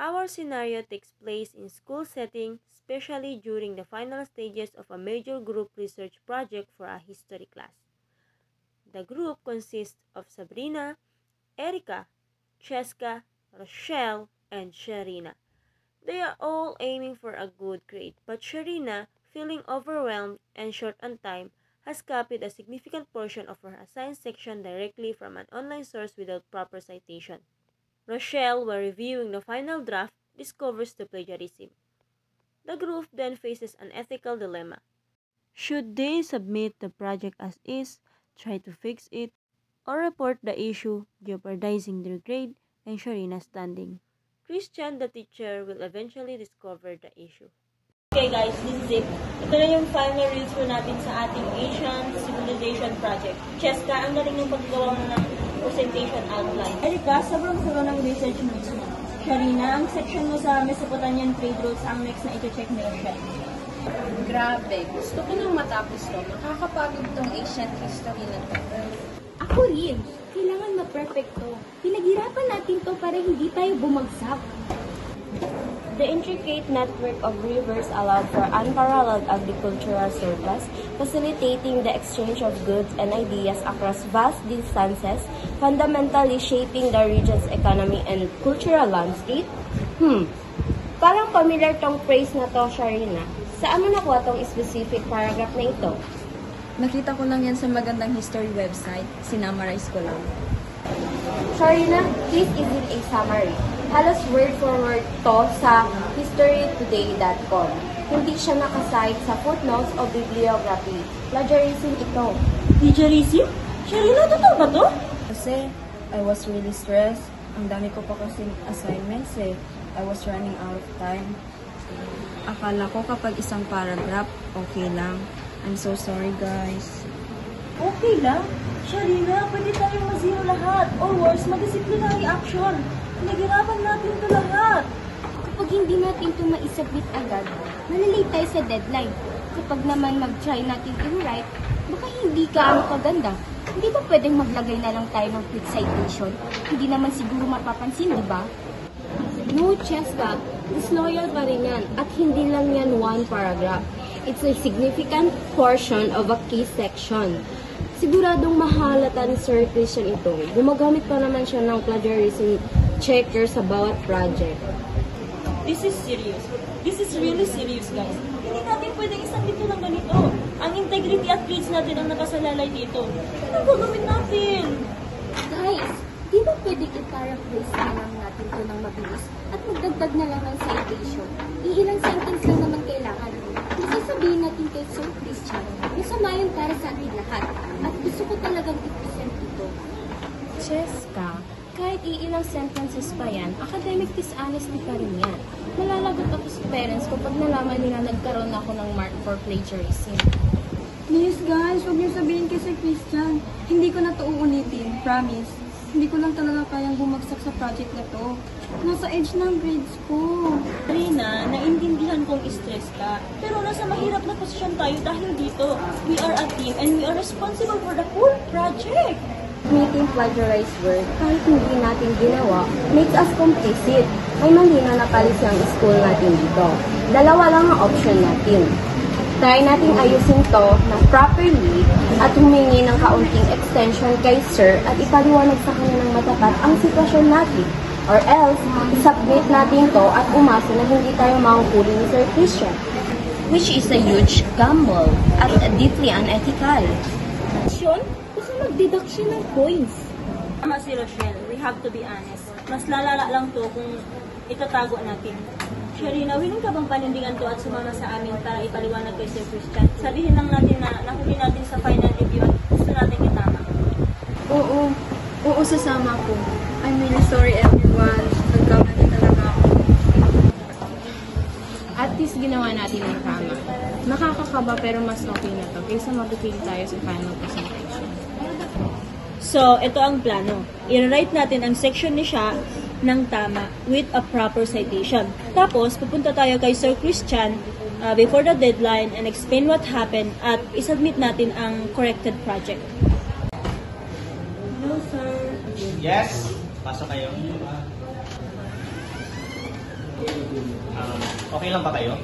Our scenario takes place in school setting, especially during the final stages of a major group research project for a history class. The group consists of Sabrina, Erica, Cheska, Rochelle, and Sharina. They are all aiming for a good grade, but Sharina, feeling overwhelmed and short on time, has copied a significant portion of her assigned section directly from an online source without proper citation. Rochelle, while reviewing the final draft, discovers the plagiarism. The group then faces an ethical dilemma. Should they submit the project as is, try to fix it, or report the issue, jeopardizing their grade and Sharina's standing? Christian, the teacher, will eventually discover the issue. Okay guys, this is it. Ito na yung final reads po natin sa ating Asian Civilization Project. Cheska, ang galing ng paggawa mo ng presentation outline. Erika, sobrang thorough ng research notes mo. Sharina, ang section mo sa Mesopotamian trade routes ang next na ito-check ni Rochelle. Grabe, gusto ko nang matapos to. Makakapagod tong ancient history na to. Ako rin. Kailangan ma-perfect to. Pinaghirapan natin to para hindi tayo bumagsak. The intricate network of rivers allowed for unparalleled agricultural surplus, facilitating the exchange of goods and ideas across vast distances, fundamentally shaping the region's economy and cultural landscape. Parang familiar tong phrase na to, Sharina. Saan mo nakuha tong specific paragraph na ito? Nakita ko lang yan sa magandang history website. Sinamarize ko lang. Sharina, this isn't a summary. Halos word for word to sa historytoday.com. Hindi siya nakasite sa footnotes o bibliography. Plagiarism ito. Plagiarism? Sharina, totoo ba to? Kasi I was really stressed. Ang dami ko pa kasing assignments eh. I was running out of time. Akala ko kapag isang paragraph, okay lang. I'm so sorry guys. Okay lang. Sharina, pwede tayong mazero lahat. Or worse, mag-disciplinary action. Pinaghirapan natin ito lahat. Kapag hindi natin ito maisabit agad, malalate tayo sa deadline. Kapag naman mag-try natin i-write, baka hindi gaano kaganda. Hindi ba pwedeng maglagay na lang tayo ng quick citation? Hindi naman siguro mapapansin, di ba? No, Cheska. Disloyal pa rin yan. At hindi lang yan one paragraph. It's a significant portion of a key section. Siguradong mahalata ni Sir Christian ito. Gumagamit pa naman siya ng plagiarism checker sa bawat project. This is serious. This is really serious, guys. Hindi natin pwedeng isang dito lang ganito. Ang integrity at grades natin ang nakasalalay dito. Ano ang gagawin natin? Guys, di ba pwedeng i-paraphrase na lang natin ito ng mabilis at magdagdag na lang ng citation? Iilang sentence lang naman kailangan. Sasabihin natin kay Sir Christian, masama yun para sa atin lahat. At gusto ko talagang i-present ito. Cheska, kahit iilang sentences pa yan, academic dishonesty pa rin yan. Malalagot ako sa parents ko pag nalaman nila nagkaroon ako ng mark for plagiarism. Please guys, huwag niyo sabihin kay Sir Christian. Hindi ko na ito uulitin, promise. Hindi ko lang talaga kayang bumagsak sa project na to. Nasa edge ng grades ko. Rina, naintindihan kong stress ka. Pero nasa mahirap na posisyon tayo dahil dito. We are a team and we are responsible for the whole project. Meeting plagiarized work, kahit hindi natin ginawa, makes us complicit. May mali na nakalisi ang school natin dito. Dalawa lang ang option natin. Try natin ayusin to ng properly at humingi ng kaunting extension kay Sir at ipaliwanag sa kanya ng matapat ang sitwasyon natin. Or else, isubmit natin to at umasa na hindi tayo mahuhuli ni Sir Christian. Which is a huge gamble at deeply unethical. Sean, baka mag-deduct siya ng points. Tama si Rochelle, we have to be honest. Mas lalala lang to kung itatago natin. Sharina, willing ka bang panindigan to at sumama sa amin para ipaliwanag kay Sir Christian? Sabihin lang natin na nahuli natin sa final review at gusto natin itama. Oo, sasama ko. I'm really sorry everyone. Nagkamali talaga ako. At least ginawa natin ang tama. Nakakakaba pero mas okay na to kaysa mag-fail tayo sa final presentation. So, ito ang plano. I-write natin ang section ni siya ng tama with a proper citation. Tapos, pupunta tayo kay Sir Christian before the deadline and explain what happened at isubmit natin ang corrected project. Hello, sir. Yes, pasok kayo. Okay lang ba kayo?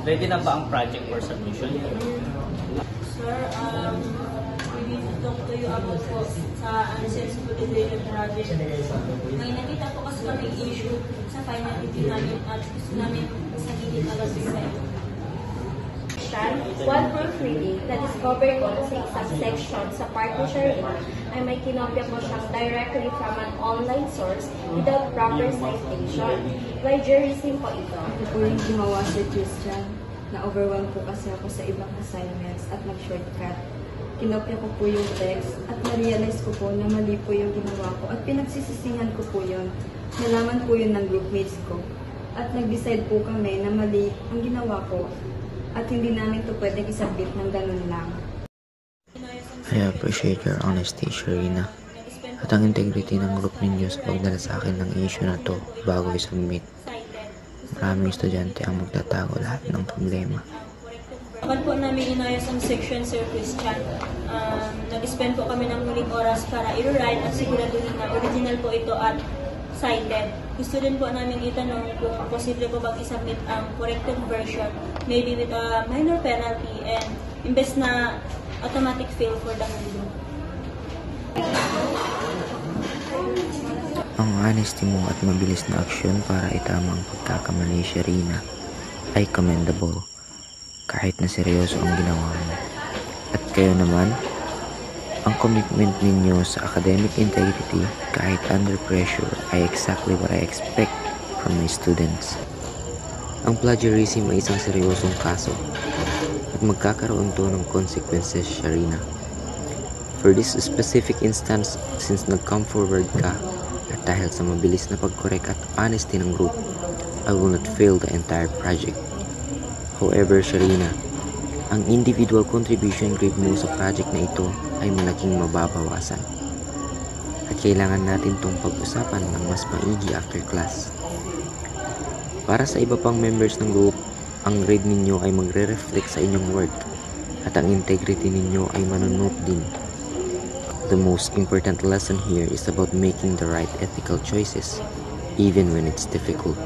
Ready na ba ang project for submission? Sir, we need to talk to you about po sa unsensibilization project. May nakita po kasi kami issue sa final review namin at gusto namin sabihin agad sa inyo. While proofreading, na-discover ko na sa isang section sa part ni Sharina ay may kinopya ko siyang directly from an online source without proper citation. Plagiarism po ito. Ito po yung gumawa si Christian. Na-overwhelm po kasi ako sa ibang assignments at mag-shortcut. Kinopya ko po yung text at na-realize ko po na mali po yung ginawa ko at pinagsisisihan ko po yun. Nalaman po yun ng groupmates ko. At nag-decide po kami na mali ang ginawa ko at hindi namin to pwedeng isabit ng ganun lang. I appreciate your honesty, Sharina, at ang integrity ng group ninyo sa pagdala sa akin ng issue na to bago i-submit. Maraming estudyante ang magtatago lahat ng problema. Kapag po namin inayos ang section, Sir Christian, nag-spend po kami ng muling oras para i-write at siguraduhin na original po ito at cited. Gusto din po namin itanong kung posible po bang isubmit ang corrected version, maybe with a minor penalty and imbes na automatic fail for the whole group. Ang honesty mo at mabilis na aksyon para itama ang pagkakamali, Sharina, ay commendable kahit na seryoso ang ginawa mo. At kayo naman, ang commitment ninyo sa academic integrity kahit under pressure ay exactly what I expect from my students. Ang plagiarism ay isang seryosong kaso at magkakaroon to ng consequences, Sharina. For this specific instance, since nag-come forward ka at dahil sa mabilis na pag-correct at honesty ng group, I will not fail the entire project. However, Sharina, ang individual contribution grade mo sa project na ito ay malaking mababawasan. At kailangan natin tong pag-usapan ng mas maigi after class. Para sa iba pang members ng group, ang grade ninyo ay magre-reflect sa inyong work at ang integrity ninyo ay manunod din. The most important lesson here is about making the right ethical choices, even when it's difficult.